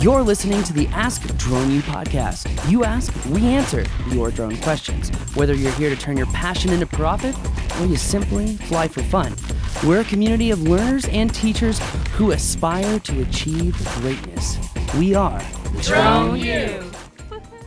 You're listening to the Ask Drone U podcast. You ask, we answer your drone questions. Whether you're here to turn your passion into profit or you simply fly for fun, we're a community of learners and teachers who aspire to achieve greatness. We are Drone U.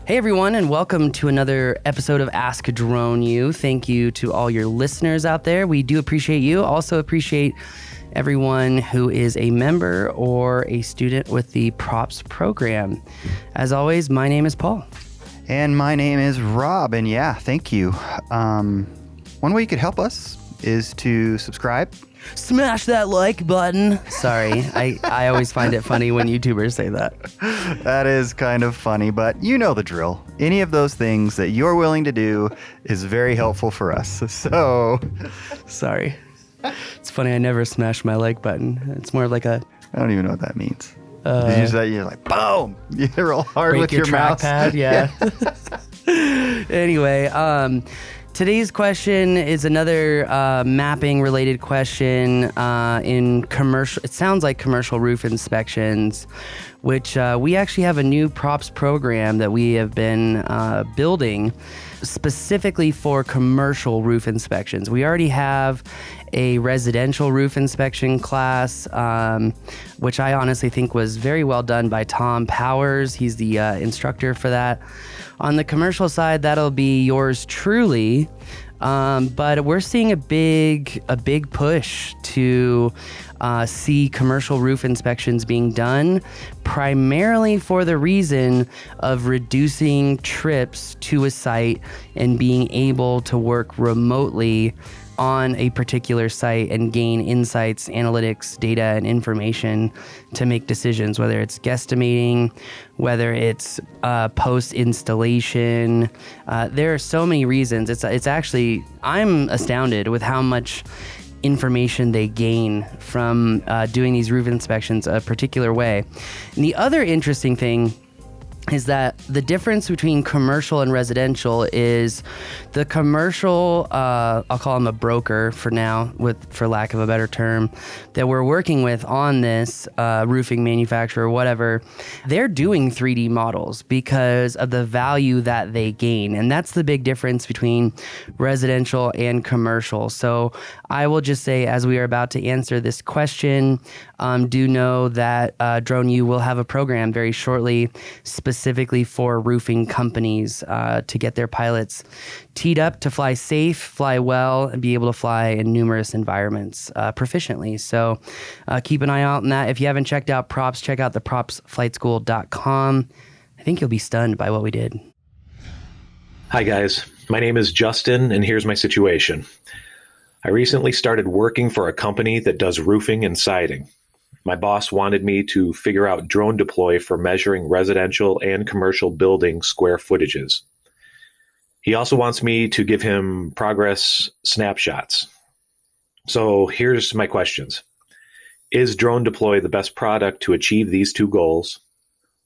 Hey everyone, and welcome to another episode of Ask Drone U. Thank you to all your listeners out there. We do appreciate you. Also appreciate everyone who is a member or a student with the Props program. As always, my name is Paul. And my name is Rob, and yeah, thank you. One way you could help us is to subscribe. Smash that like button. Sorry, I always find it funny when YouTubers say that. That is kind of funny, but you know the drill. Any of those things that you're willing to do is very helpful for us. So, sorry. It's funny, I never smash my like button. It's more like a... I don't even know what that means. You're like, boom! You roll hard with your mouse. Trackpad, yeah. Anyway, today's question is another mapping related question in commercial. It sounds like commercial roof inspections, which we actually have a new props program that we have been building specifically for commercial roof inspections. We already have a residential roof inspection class, which I honestly think was very well done by Tom Powers. He's the instructor for that. On the commercial side, that'll be yours truly. But we're seeing a big push to see commercial roof inspections being done primarily for the reason of reducing trips to a site and being able to work remotely on a particular site and gain insights, analytics, data, and information to make decisions, whether it's guesstimating, whether it's post-installation. There are so many reasons. It's actually, I'm astounded with how much information they gain from doing these roof inspections a particular way. And the other interesting thing is that the difference between commercial and residential is the commercial, I'll call them a broker for now, for lack of a better term, that we're working with on this roofing manufacturer, whatever, they're doing 3D models because of the value that they gain. And that's the big difference between residential and commercial. So I will just say, as we are about to answer this question, do know that Drone U will have a program very shortly specifically for roofing companies to get their pilots teed up to fly safe, fly well, and be able to fly in numerous environments proficiently. So keep an eye out on that. If you haven't checked out Props, check out the propsflightschool.com. I think you'll be stunned by what we did. Hi guys, my name is Justin, and here's my situation. I recently started working for a company that does roofing and siding. My boss wanted me to figure out DroneDeploy for measuring residential and commercial building square footages. He also wants me to give him progress snapshots. So here's my questions. Is DroneDeploy the best product to achieve these two goals?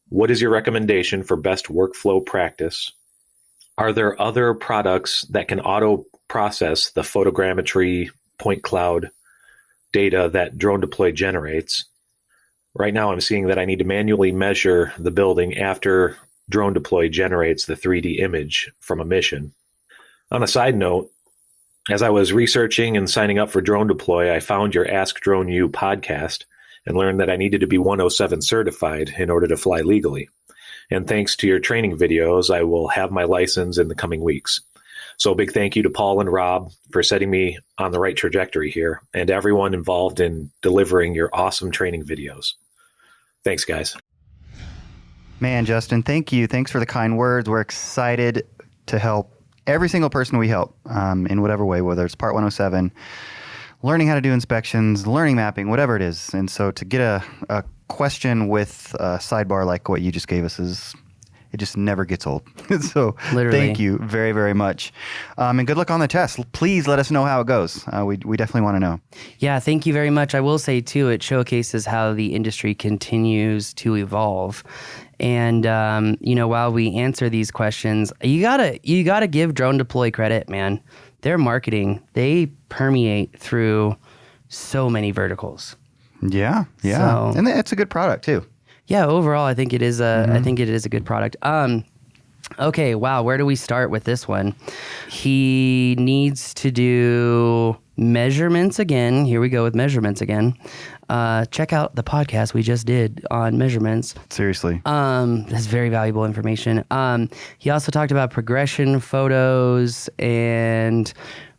What is your recommendation for best workflow practice? Are there other products that can auto-process the photogrammetry point cloud data that DroneDeploy generates? Right now I'm seeing that I need to manually measure the building after DroneDeploy generates the 3D image from a mission. On a side note, as I was researching and signing up for DroneDeploy, I found your Ask Drone U podcast and learned that I needed to be 107 certified in order to fly legally. And thanks to your training videos, I will have my license in the coming weeks. So a big thank you to Paul and Rob for setting me on the right trajectory here, and everyone involved in delivering your awesome training videos. Thanks, guys. Man, Justin, thank you. Thanks for the kind words. We're excited to help every single person we help in whatever way, whether it's Part 107, learning how to do inspections, learning mapping, whatever it is. And so to get a question with a sidebar like what you just gave us it just never gets old. So Literally. Thank you very, very much. And good luck on the test. Please let us know how it goes. We definitely want to know. Yeah, thank you very much. I will say, too, it showcases how the industry continues to evolve. And, while we answer these questions, you gotta give DroneDeploy credit, man. Their marketing, they permeate through so many verticals. Yeah. So, and it's a good product, too. Yeah, overall, I think it is a good product. Okay, wow, where do we start with this one? He needs to do measurements again. Here we go with measurements again. Check out the podcast we just did on measurements. Seriously. That's very valuable information. He also talked about progression photos and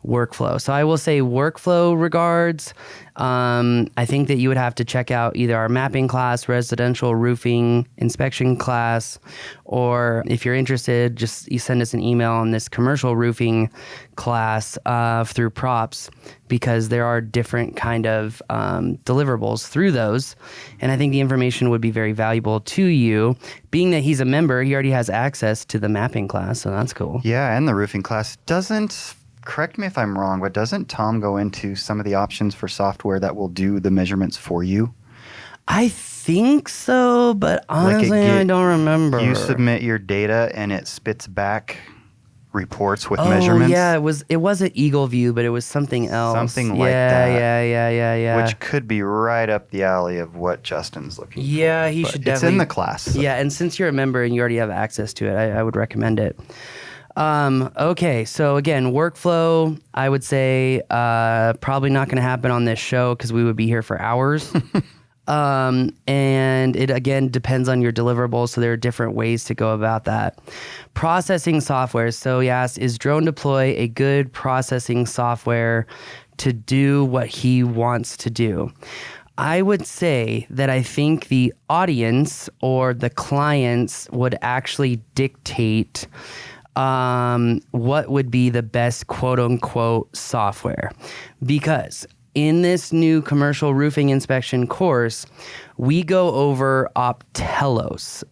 workflow. So I will say workflow regards. I think that you would have to check out either our mapping class, residential roofing inspection class, or if you're interested, just you send us an email on this commercial roofing class through props, because there are different kind of deliverables through those. And I think the information would be very valuable to you. Being that he's a member, he already has access to the mapping class, so that's cool. Yeah, and the roofing class doesn't, correct me if I'm wrong, but doesn't Tom go into some of the options for software that will do the measurements for you? I think so, but honestly, I don't remember. You submit your data and it spits back reports with measurements. Yeah, it wasn't Eagle View, but it was something else. Something like that. Yeah. Which could be right up the alley of what Justin's looking for. Yeah, he should definitely. It's in the class. So. Yeah, and since you're a member and you already have access to it, I would recommend it. Okay, so again, workflow, I would say probably not going to happen on this show because we would be here for hours. And it, again, depends on your deliverables. So there are different ways to go about that. Processing software. So he asked, is DroneDeploy a good processing software to do what he wants to do? I would say that I think the audience or the clients would actually dictate what would be the best quote unquote software, because in this new commercial roofing inspection course, we go over Optelos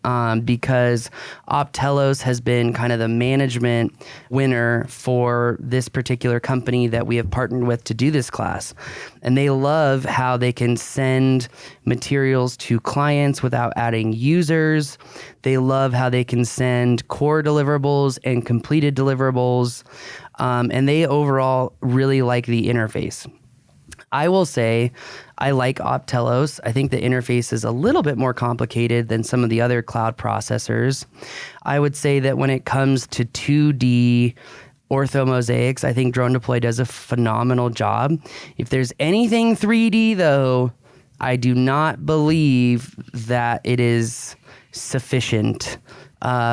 because Optelos has been kind of the management winner for this particular company that we have partnered with to do this class. And they love how they can send materials to clients without adding users. They love how they can send core deliverables and completed deliverables. And they overall really like the interface. I will say I like Optelos. I think the interface is a little bit more complicated than some of the other cloud processors. I would say that when it comes to 2D orthomosaics, I think DroneDeploy does a phenomenal job. If there's anything 3D, though, I do not believe that it is sufficient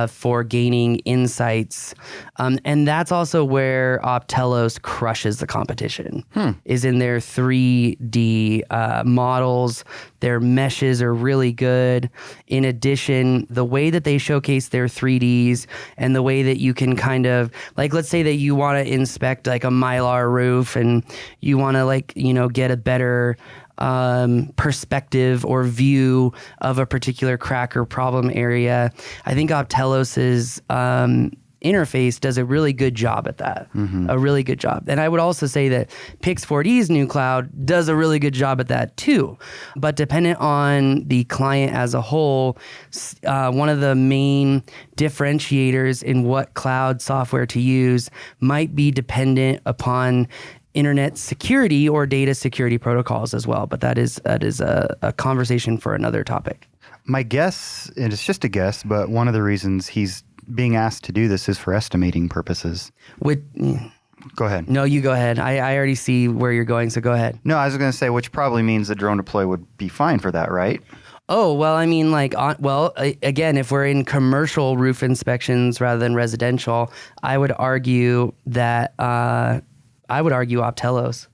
for gaining insights. And that's also where Optelos crushes the competition, is in their 3D models. Their meshes are really good. In addition, the way that they showcase their 3Ds and the way that you can kind of, like, let's say that you want to inspect like a Mylar roof and you want to get a better perspective or view of a particular crack or problem area. I think Optelos's interface does a really good job at that. A really good job. And I would also say that Pix4D's new cloud does a really good job at that too. But dependent on the client as a whole, one of the main differentiators in what cloud software to use might be dependent upon internet security or data security protocols as well. But that is a conversation for another topic. My guess, and it's just a guess, but one of the reasons he's being asked to do this is for estimating purposes. Go ahead. No, you go ahead. I already see where you're going, so go ahead. No, I was going to say, which probably means that DroneDeploy would be fine for that, right? Oh, well, I mean, again, if we're in commercial roof inspections rather than residential, I would argue that Optelos,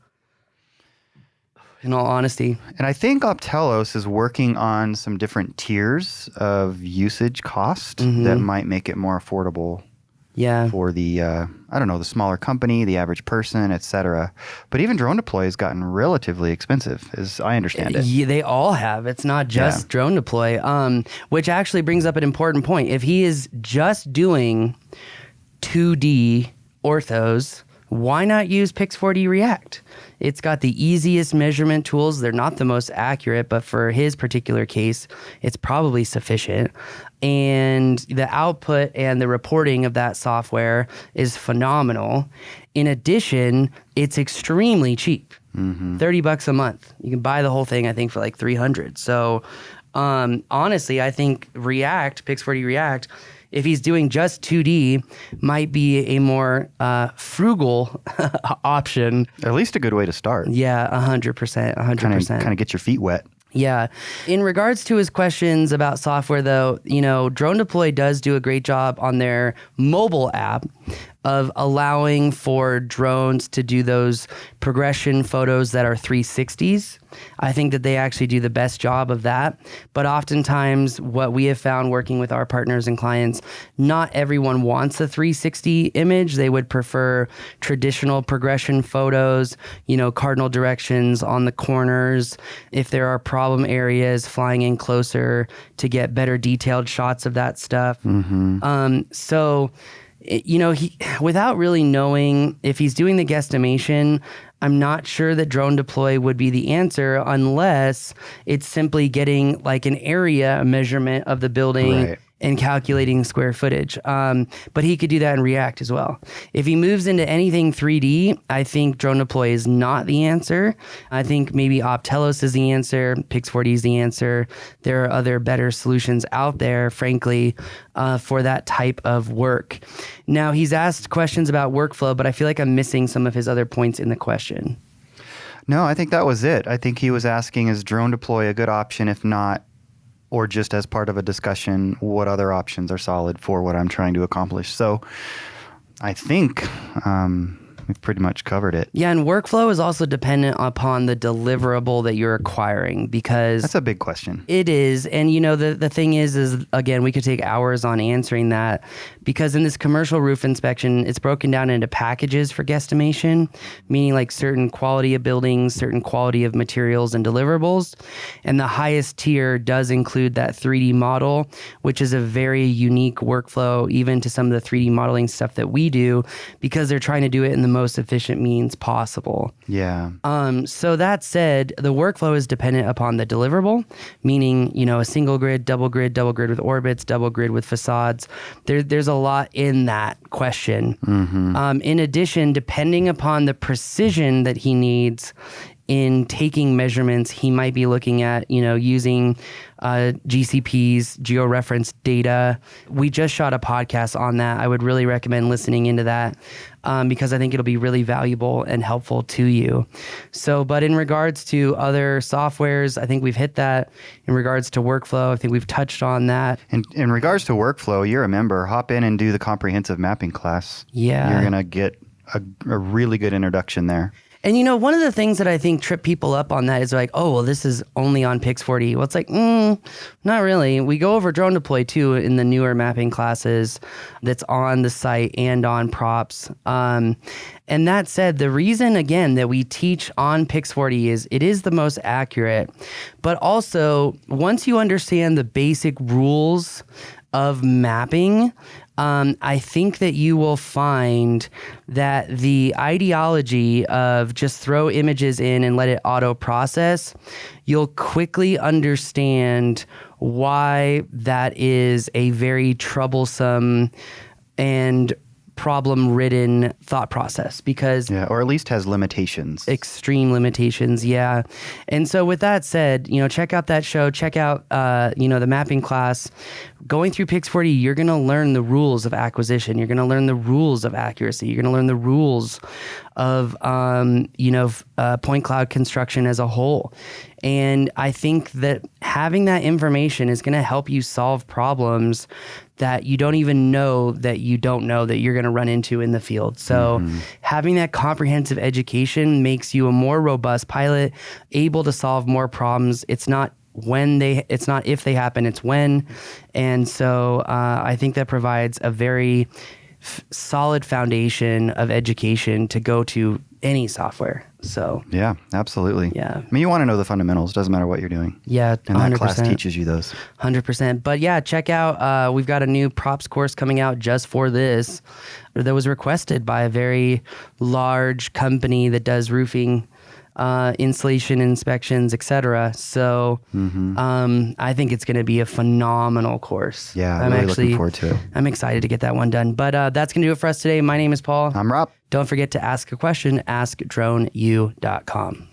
in all honesty. And I think Optelos is working on some different tiers of usage cost that might make it more affordable for the, the smaller company, the average person, etc. But even DroneDeploy has gotten relatively expensive, as I understand it. Yeah, they all have. It's not just DroneDeploy, which actually brings up an important point. If he is just doing 2D orthos, why not use Pix4D React? It's got the easiest measurement tools. They're not the most accurate, but for his particular case, it's probably sufficient. And the output and the reporting of that software is phenomenal. In addition, it's extremely cheap. $30 a month. You can buy the whole thing, I think, for like $300. So Honestly, I think Pix4D React, if he's doing just 2D, might be a more frugal option. At least a good way to start. Yeah, 100%, 100%. Kind of get your feet wet. Yeah. In regards to his questions about software, though, DroneDeploy does do a great job on their mobile app of allowing for drones to do those progression photos that are 360s. I think that they actually do the best job of that. But oftentimes what we have found working with our partners and clients, not everyone wants a 360 image. They would prefer traditional progression photos, cardinal directions on the corners. If there are problem areas, flying in closer to get better detailed shots of that stuff. So, he, without really knowing if he's doing the guesstimation, I'm not sure that DroneDeploy would be the answer unless it's simply getting like an area measurement of the building. Right. And calculating square footage. But he could do that in React as well. If he moves into anything 3D, I think DroneDeploy is not the answer. I think maybe Optelos is the answer. Pix4D is the answer. There are other better solutions out there, frankly, for that type of work. Now, he's asked questions about workflow, but I feel like I'm missing some of his other points in the question. No, I think that was it. I think he was asking, is DroneDeploy a good option? If not, or just as part of a discussion, what other options are solid for what I'm trying to accomplish? So I think we've pretty much covered it. Yeah, and workflow is also dependent upon the deliverable that you're acquiring, because that's a big question. It is. And the thing is again, we could take hours on answering that, because in this commercial roof inspection, it's broken down into packages for guesstimation, meaning like certain quality of buildings, certain quality of materials and deliverables. And the highest tier does include that 3D model, which is a very unique workflow, even to some of the 3D modeling stuff that we do, because they're trying to do it in the most efficient means possible. Yeah. So that said, the workflow is dependent upon the deliverable, meaning, a single grid, double grid with orbits, double grid with facades. There's a lot in that question. In addition, depending upon the precision that he needs in taking measurements, he might be looking at, using GCP's georeference data. We just shot a podcast on that. I would really recommend listening into that because I think it'll be really valuable and helpful to you. So, but in regards to other softwares, I think we've hit that. In regards to workflow, I think we've touched on that. In regards to workflow, you're a member. Hop in and do the comprehensive mapping class. Yeah. You're going to get a really good introduction there. And one of the things that I think trip people up on that is like, oh, well, this is only on Pix4D. Well, it's like, not really. We go over DroneDeploy too in the newer mapping classes that's on the site and on props. And that said, the reason, again, that we teach on Pix4D is it is the most accurate. But also, once you understand the basic rules of mapping, I think that you will find that the ideology of just throw images in and let it auto process, you'll quickly understand why that is a very troublesome and problem-ridden thought process, because or at least has limitations. Extreme limitations, yeah. And so with that said, check out that show, check out the mapping class. Going through Pix4D, you're going to learn the rules of acquisition. You're going to learn the rules of accuracy. You're going to learn the rules of point cloud construction as a whole. And I think that having that information is going to help you solve problems that you don't even know that you don't know that you're going to run into in the field. So having that comprehensive education makes you a more robust pilot, able to solve more problems. It's not if they happen, it's when. And so I think that provides a very solid foundation of education to go to any software. So yeah, absolutely. Yeah. I mean, you want to know the fundamentals. Doesn't matter what you're doing. Yeah, 100%. And that class teaches you those. 100%. But yeah, check out, we've got a new props course coming out just for this that was requested by a very large company that does roofing, installation, inspections, etc. So I think it's going to be a phenomenal course. Yeah, I'm really looking forward to it. I'm excited to get that one done. But that's going to do it for us today. My name is Paul. I'm Rob. Don't forget to ask a question, askdroneu.com.